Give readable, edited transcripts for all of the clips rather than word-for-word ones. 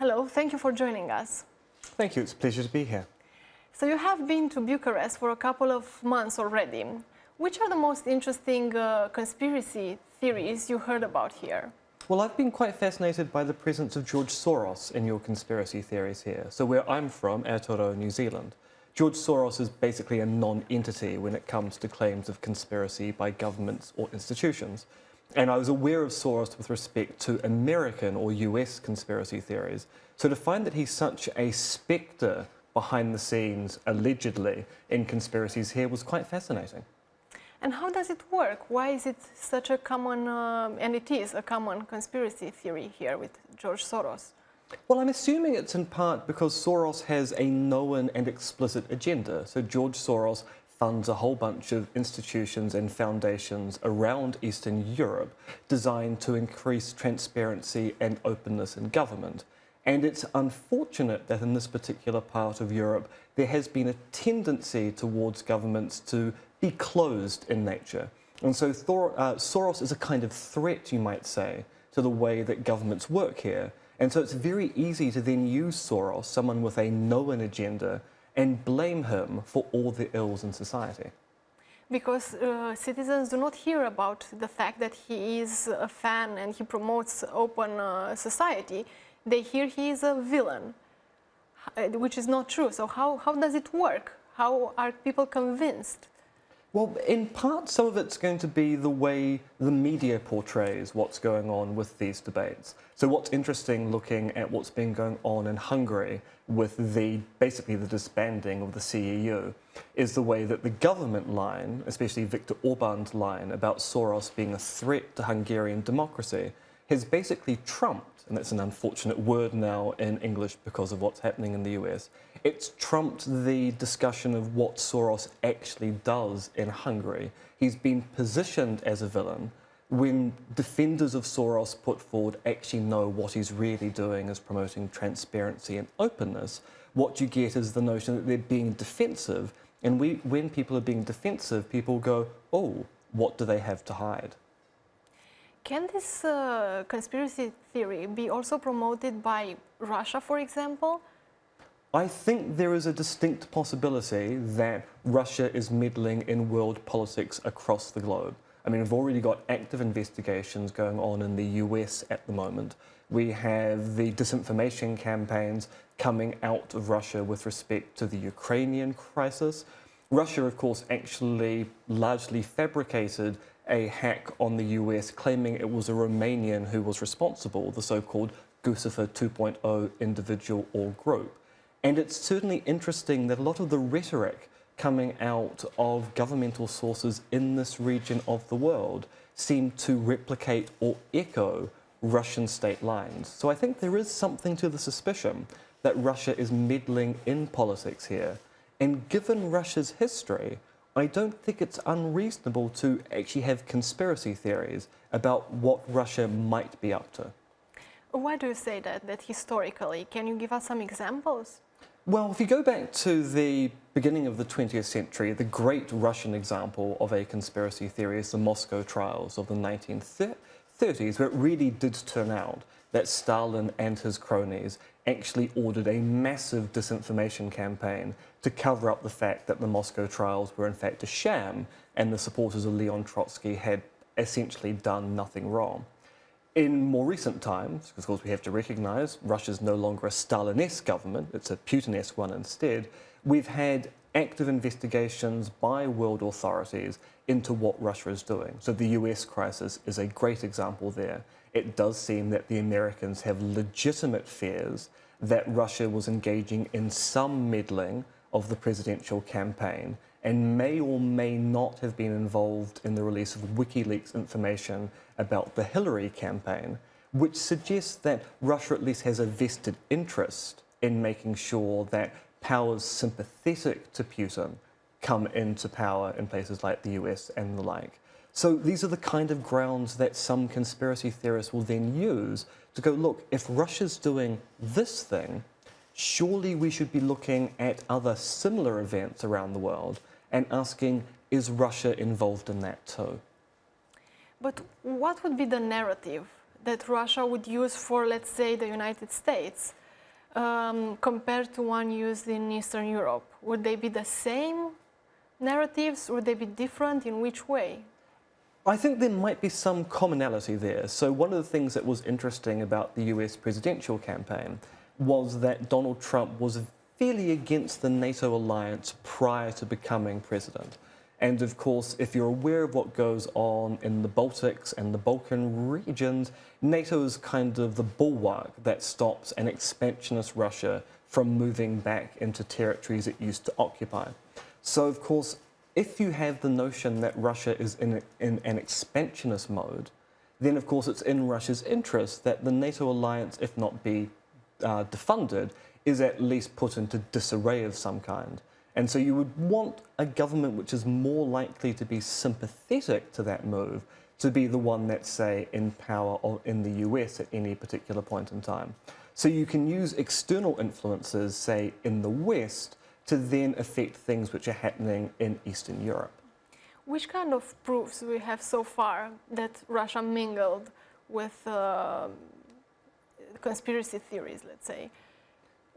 Hello, thank you for joining us. Thank you, it's a pleasure to be here. So you have been to Bucharest for a couple of months already. Which are the most interesting conspiracy theories you heard about here? Well, I've been quite fascinated by the presence of George Soros in your conspiracy theories here. So where I'm from, Aotearoa, New Zealand, George Soros is basically a non-entity when it comes to claims of conspiracy by governments or institutions. And I was aware of Soros with respect to American or US conspiracy theories. So to find that he's such a spectre behind the scenes, allegedly, in conspiracies here was quite fascinating. And how does it work? Why is it such a common, and it is a common conspiracy theory here with George Soros? Well, I'm assuming it's in part because Soros has a known and explicit agenda. So George Soros funds a whole bunch of institutions and foundations around Eastern Europe designed to increase transparency and openness in government. And it's unfortunate that in this particular part of Europe, there has been a tendency towards governments to be closed in nature. And so Soros is a kind of threat, you might say, to the way that governments work here. And so it's very easy to then use Soros, someone with a known agenda, and blame him for all the ills in society. Because citizens do not hear about the fact that he is a fan and he promotes open society. They hear he is a villain, which is not true. So how does it work? How are people convinced? Well, in part, some of it's going to be the way the media portrays what's going on with these debates. So what's interesting looking at what's been going on in Hungary with basically the disbanding of the CEU is the way that the government line, especially Viktor Orban's line about Soros being a threat to Hungarian democracy, has basically trumped, and that's an unfortunate word now in English because of what's happening in the US, it's trumped the discussion of what Soros actually does in Hungary. He's been positioned as a villain when defenders of Soros put forward actually know what he's really doing is promoting transparency and openness. What you get is the notion that they're being defensive, and when people are being defensive, people go, oh, what do they have to hide? Can this conspiracy theory be also promoted by Russia, for example? I think there is a distinct possibility that Russia is meddling in world politics across the globe. I mean, we've already got active investigations going on in the US at the moment. We have the disinformation campaigns coming out of Russia with respect to the Ukrainian crisis. Russia, of course, actually largely fabricated a hack on the US claiming it was a Romanian who was responsible, the so-called Guccifer 2.0 individual or group. And it's certainly interesting that a lot of the rhetoric coming out of governmental sources in this region of the world seem to replicate or echo Russian state lines. So I think there is something to the suspicion that Russia is meddling in politics here. And given Russia's history, I don't think it's unreasonable to actually have conspiracy theories about what Russia might be up to. Why do you say that historically? Can you give us some examples? Well, if you go back to the beginning of the 20th century, the great Russian example of a conspiracy theory is the Moscow trials of the 1930s, where it really did turn out that Stalin and his cronies actually ordered a massive disinformation campaign to cover up the fact that the Moscow trials were in fact a sham and the supporters of Leon Trotsky had essentially done nothing wrong. In more recent times, because of course we have to recognize Russia's no longer a Stalin-esque government, it's a Putin-esque one instead, we've had active investigations by world authorities into what Russia is doing. So the US crisis is a great example there. It does seem that the Americans have legitimate fears that Russia was engaging in some meddling of the presidential campaign and may or may not have been involved in the release of WikiLeaks information about the Hillary campaign, which suggests that Russia at least has a vested interest in making sure that powers sympathetic to Putin come into power in places like the US and the like. So these are the kind of grounds that some conspiracy theorists will then use to go, look, if Russia's doing this thing, surely we should be looking at other similar events around the world and asking, is Russia involved in that too? But what would be the narrative that Russia would use for, let's say, the United States? compared to one used in Eastern Europe? Would they be the same narratives? Would they be different? In which way? I think there might be some commonality there. So one of the things that was interesting about the US presidential campaign was that Donald Trump was fairly against the NATO alliance prior to becoming president. And of course, if you're aware of what goes on in the Baltics and the Balkan regions, NATO is kind of the bulwark that stops an expansionist Russia from moving back into territories it used to occupy. So of course, if you have the notion that Russia is in an expansionist mode, then of course it's in Russia's interest that the NATO alliance, if not be defunded, is at least put into disarray of some kind. And so you would want a government which is more likely to be sympathetic to that move to be the one that's, say, in power in the US at any particular point in time. So you can use external influences, say, in the West, to then affect things which are happening in Eastern Europe. Which kind of proofs do we have so far that Russia mingled with conspiracy theories, let's say?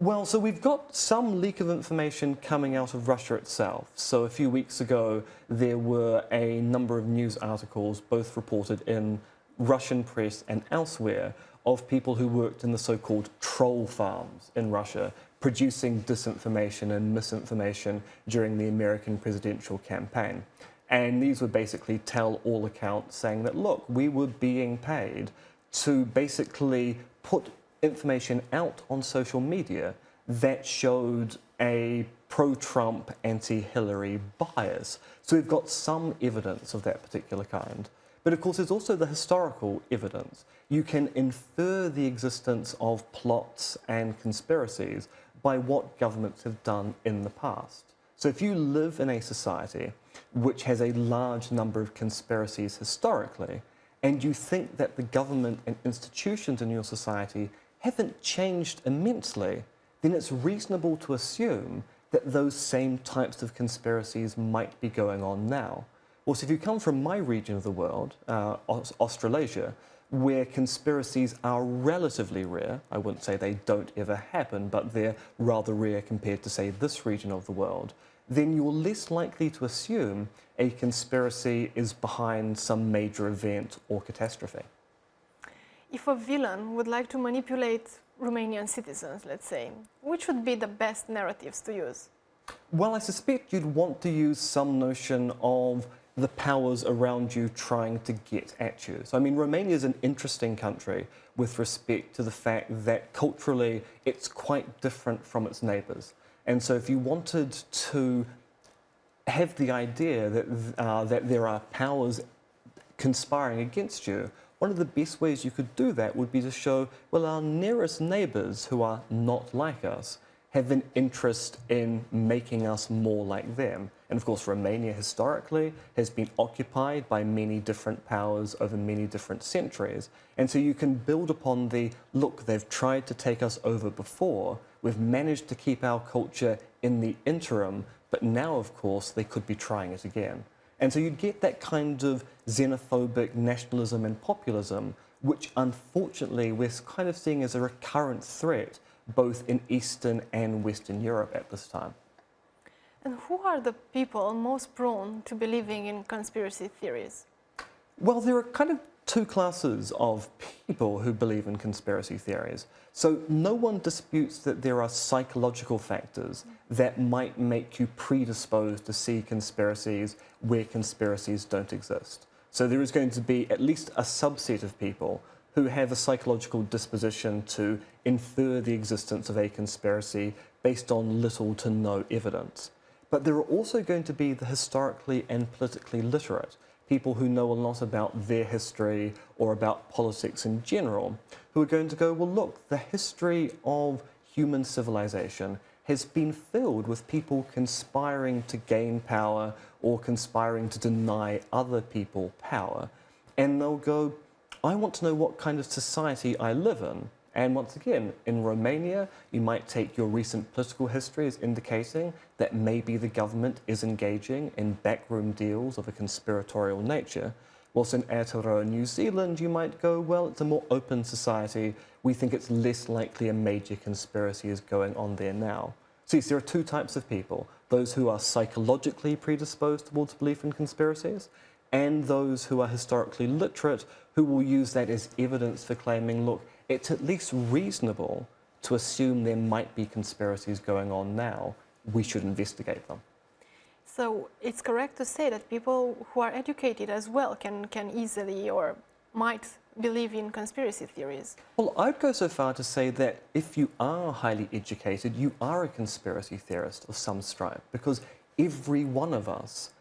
Well, so we've got some leak of information coming out of Russia itself. So a few weeks ago, there were a number of news articles, both reported in Russian press and elsewhere, of people who worked in the so-called troll farms in Russia, producing disinformation and misinformation during the American presidential campaign. And these would basically tell all accounts saying that, look, we were being paid to basically put information out on social media that showed a pro-Trump, anti-Hillary bias. So we've got some evidence of that particular kind. But of course, there's also the historical evidence. You can infer the existence of plots and conspiracies by what governments have done in the past. So if you live in a society which has a large number of conspiracies historically, and you think that the government and institutions in your society haven't changed immensely, then it's reasonable to assume that those same types of conspiracies might be going on now. Well, so if you come from my region of the world, Australasia, where conspiracies are relatively rare, I wouldn't say they don't ever happen, but they're rather rare compared to, say, this region of the world, then you're less likely to assume a conspiracy is behind some major event or catastrophe. If a villain would like to manipulate Romanian citizens, let's say, which would be the best narratives to use? Well, I suspect you'd want to use some notion of the powers around you trying to get at you. So, I mean, Romania is an interesting country with respect to the fact that culturally it's quite different from its neighbours. And so if you wanted to have the idea that there are powers conspiring against you, one of the best ways you could do that would be to show, well, our nearest neighbours who are not like us have an interest in making us more like them. And of course, Romania historically has been occupied by many different powers over many different centuries. And so you can build upon the, look, they've tried to take us over before, we've managed to keep our culture in the interim, but now, of course, they could be trying it again. And so you get that kind of xenophobic nationalism and populism, which unfortunately we're kind of seeing as a recurrent threat both in Eastern and Western Europe at this time. And who are the people most prone to believing in conspiracy theories? Well, there are kind of two classes of people who believe in conspiracy theories. So no one disputes that there are psychological factors that might make you predisposed to see conspiracies where conspiracies don't exist. So there is going to be at least a subset of people who have a psychological disposition to infer the existence of a conspiracy based on little to no evidence. But there are also going to be the historically and politically literate, people who know a lot about their history or about politics in general, who are going to go, well, look, the history of human civilization has been filled with people conspiring to gain power or conspiring to deny other people power. And they'll go, I want to know what kind of society I live in. And once again, in Romania, you might take your recent political history as indicating that maybe the government is engaging in backroom deals of a conspiratorial nature. Whilst in Aotearoa, New Zealand, you might go, well, it's a more open society. We think it's less likely a major conspiracy is going on there now. So yes, there are two types of people, those who are psychologically predisposed towards belief in conspiracies, and those who are historically literate, who will use that as evidence for claiming, look, it's at least reasonable to assume there might be conspiracies going on now. We should investigate them. So it's correct to say that people who are educated as well can easily or might believe in conspiracy theories? Well, I'd go so far to say that if you are highly educated, you are a conspiracy theorist of some stripe, because every one of us,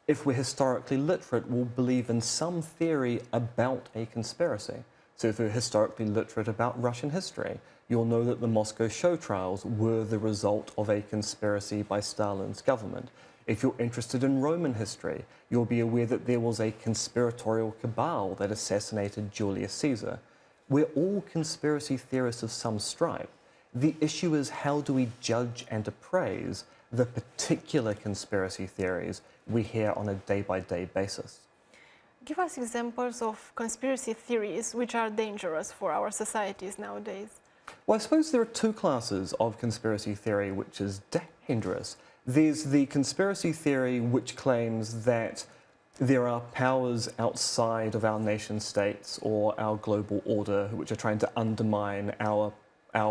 if we're historically literate, will believe in some theory about a conspiracy. So if you're historically literate about Russian history, you'll know that the Moscow show trials were the result of a conspiracy by Stalin's government. If you're interested in Roman history, you'll be aware that there was a conspiratorial cabal that assassinated Julius Caesar. We're all conspiracy theorists of some stripe. The issue is, how do we judge and appraise the particular conspiracy theories we hear on a day-by-day basis? Give us examples of conspiracy theories which are dangerous for our societies nowadays. Well, I suppose there are two classes of conspiracy theory which is dangerous. There's the conspiracy theory which claims that there are powers outside of our nation states or our global order which are trying to undermine our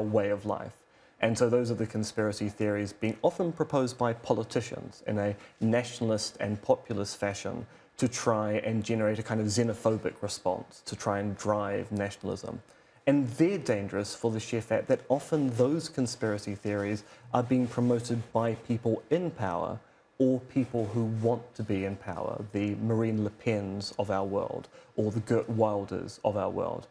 way of life. And so those are the conspiracy theories being often proposed by politicians in a nationalist and populist fashion to try and generate a kind of xenophobic response, to try and drive nationalism. And they're dangerous for the sheer fact that often those conspiracy theories are being promoted by people in power or people who want to be in power, the Marine Le Pens of our world or the Geert Wilders of our world.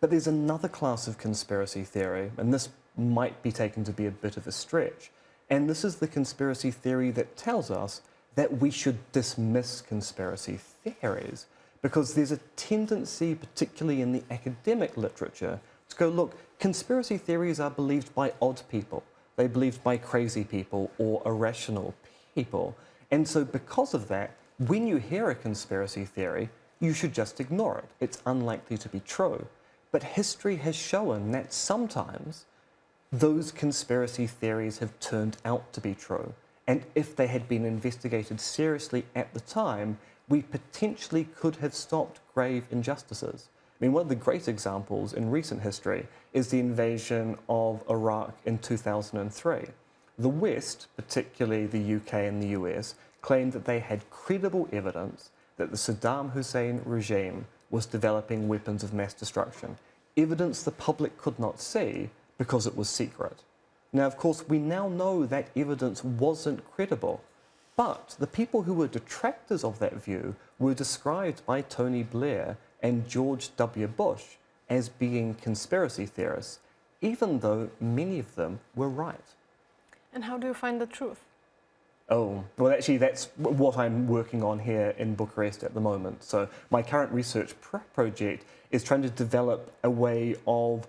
But there's another class of conspiracy theory, and this might be taken to be a bit of a stretch, and this is the conspiracy theory that tells us that we should dismiss conspiracy theories, because there's a tendency, particularly in the academic literature, to go, look, conspiracy theories are believed by odd people. They're believed by crazy people or irrational people. And so because of that, when you hear a conspiracy theory, you should just ignore it. It's unlikely to be true. But history has shown that sometimes those conspiracy theories have turned out to be true. And if they had been investigated seriously at the time, we potentially could have stopped grave injustices. I mean, one of the great examples in recent history is the invasion of Iraq in 2003. The West, particularly the UK and the US, claimed that they had credible evidence that the Saddam Hussein regime was developing weapons of mass destruction, evidence the public could not see because it was secret. Now, of course, we now know that evidence wasn't credible. But the people who were detractors of that view were described by Tony Blair and George W. Bush as being conspiracy theorists, even though many of them were right. And how do you find the truth? Oh, well, actually, that's what I'm working on here in Bucharest at the moment. So my current research project is trying to develop a way of,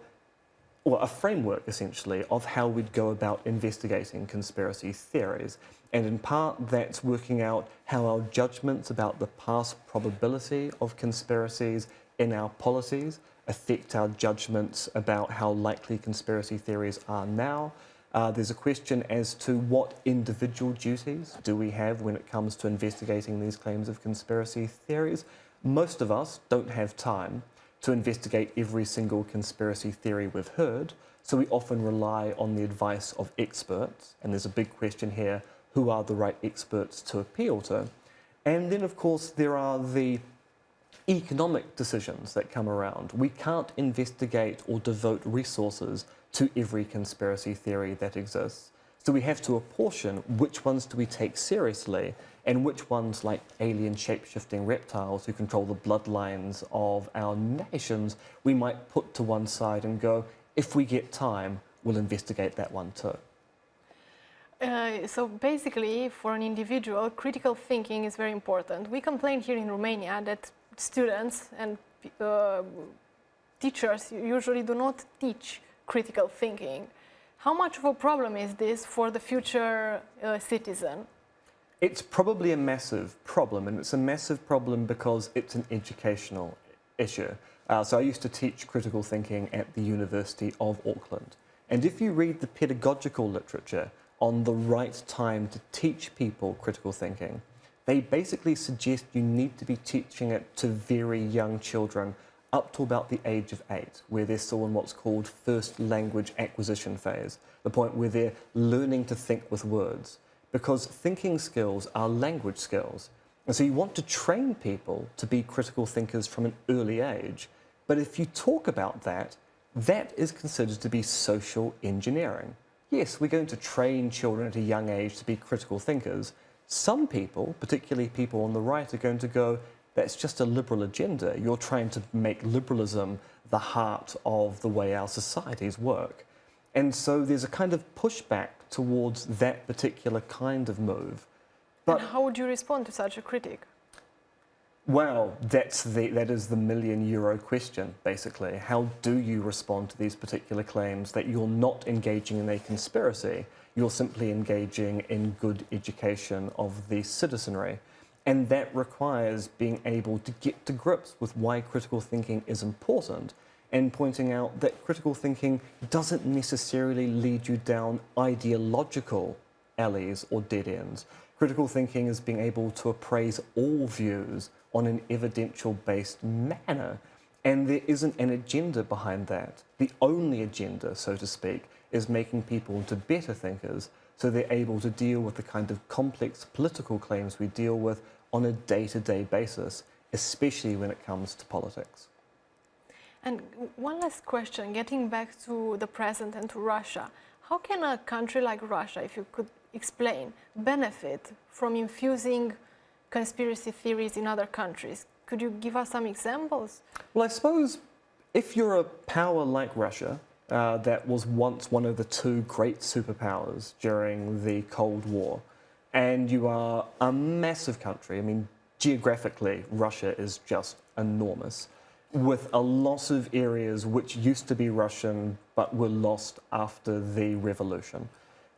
well, a framework, essentially, of how we'd go about investigating conspiracy theories. And in part, that's working out how our judgments about the past probability of conspiracies in our policies affect our judgments about how likely conspiracy theories are now. There's a question as to what individual duties do we have when it comes to investigating these claims of conspiracy theories. Most of us don't have time to investigate every single conspiracy theory we've heard, so we often rely on the advice of experts, and there's a big question here: who are the right experts to appeal to? And then, of course, there are the economic decisions that come around. We can't investigate or devote resources to every conspiracy theory that exists. So we have to apportion which ones do we take seriously and which ones, like alien shape-shifting reptiles who control the bloodlines of our nations, we might put to one side and go, if we get time, we'll investigate that one too. So basically, for an individual, critical thinking is very important. We complain here in Romania that students and teachers usually do not teach critical thinking. How much of a problem is this for the future citizen? It's probably a massive problem, and it's a massive problem because it's an educational issue. So I used to teach critical thinking at the University of Auckland. And if you read the pedagogical literature on the right time to teach people critical thinking, they basically suggest you need to be teaching it to very young children up to about the age of 8, where they're still in what's called first language acquisition phase, the point where they're learning to think with words. Because thinking skills are language skills. And so you want to train people to be critical thinkers from an early age. But if you talk about that, that is considered to be social engineering. Yes, we're going to train children at a young age to be critical thinkers. Some people, particularly people on the right, are going to go, that's just a liberal agenda. You're trying to make liberalism the heart of the way our societies work. And so there's a kind of pushback towards that particular kind of move. But and how would you respond to such a critic? Well, that is the €1,000,000 question, basically. How do you respond to these particular claims that you're not engaging in a conspiracy, you're simply engaging in good education of the citizenry? And that requires being able to get to grips with why critical thinking is important, and pointing out that critical thinking doesn't necessarily lead you down ideological alleys or dead ends. Critical thinking is being able to appraise all views on an evidential-based manner, and there isn't an agenda behind that. The only agenda, so to speak, is making people into better thinkers so they're able to deal with the kind of complex political claims we deal with on a day-to-day basis, especially when it comes to politics. And one last question, getting back to the present and to Russia. How can a country like Russia, if you could explain, benefit from infusing conspiracy theories in other countries? Could you give us some examples? Well, I suppose if you're a power like Russia, that was once one of the two great superpowers during the Cold War, and you are a massive country, I mean, geographically, Russia is just enormous, with a lot of areas which used to be Russian but were lost after the revolution,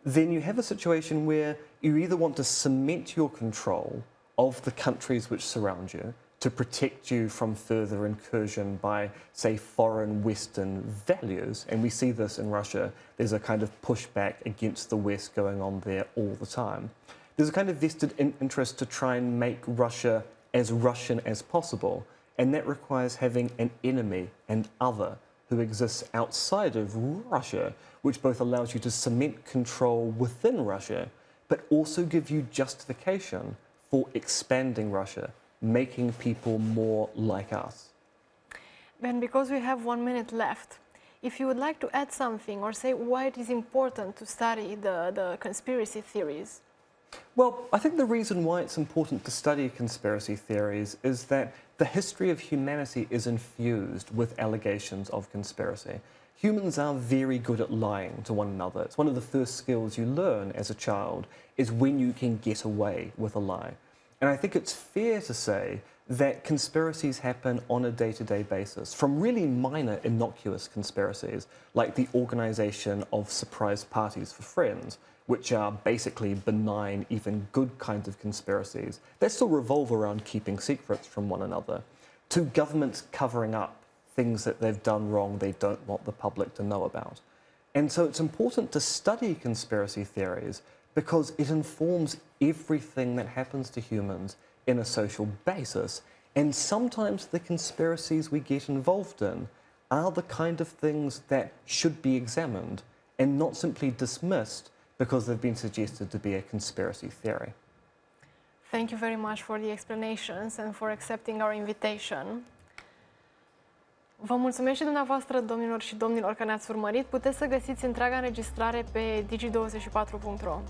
then you have a situation where you either want to cement your control of the countries which surround you to protect you from further incursion by, say, foreign Western values, and we see this in Russia. There's a kind of pushback against the West going on there all the time. There's a kind of vested interest to try and make Russia as Russian as possible, and that requires having an enemy, an other, who exists outside of Russia, which both allows you to cement control within Russia, but also give you justification for expanding Russia, making people more like us. And because we have 1 minute left, if you would like to add something or say why it is important to study the conspiracy theories. Well, I think the reason why it's important to study conspiracy theories is that the history of humanity is infused with allegations of conspiracy. Humans are very good at lying to one another. It's one of the first skills you learn as a child, is when you can get away with a lie. And I think it's fair to say that conspiracies happen on a day-to-day basis, from really minor innocuous conspiracies, like the organization of surprise parties for friends, which are basically benign, even good kinds of conspiracies that still revolve around keeping secrets from one another, to governments covering up things that they've done wrong they don't want the public to know about. And so it's important to study conspiracy theories because it informs everything that happens to humans in a social basis. And sometimes the conspiracies we get involved in are the kind of things that should be examined and not simply dismissed because they've been suggested to be a conspiracy theory. Thank you very much for the explanations and for accepting our invitation. Vă mulțumesc și dumneavoastră, domnilor și domnilor, că ne-ați urmărit. Puteți să găsiți întreaga înregistrare pe digi24.ro.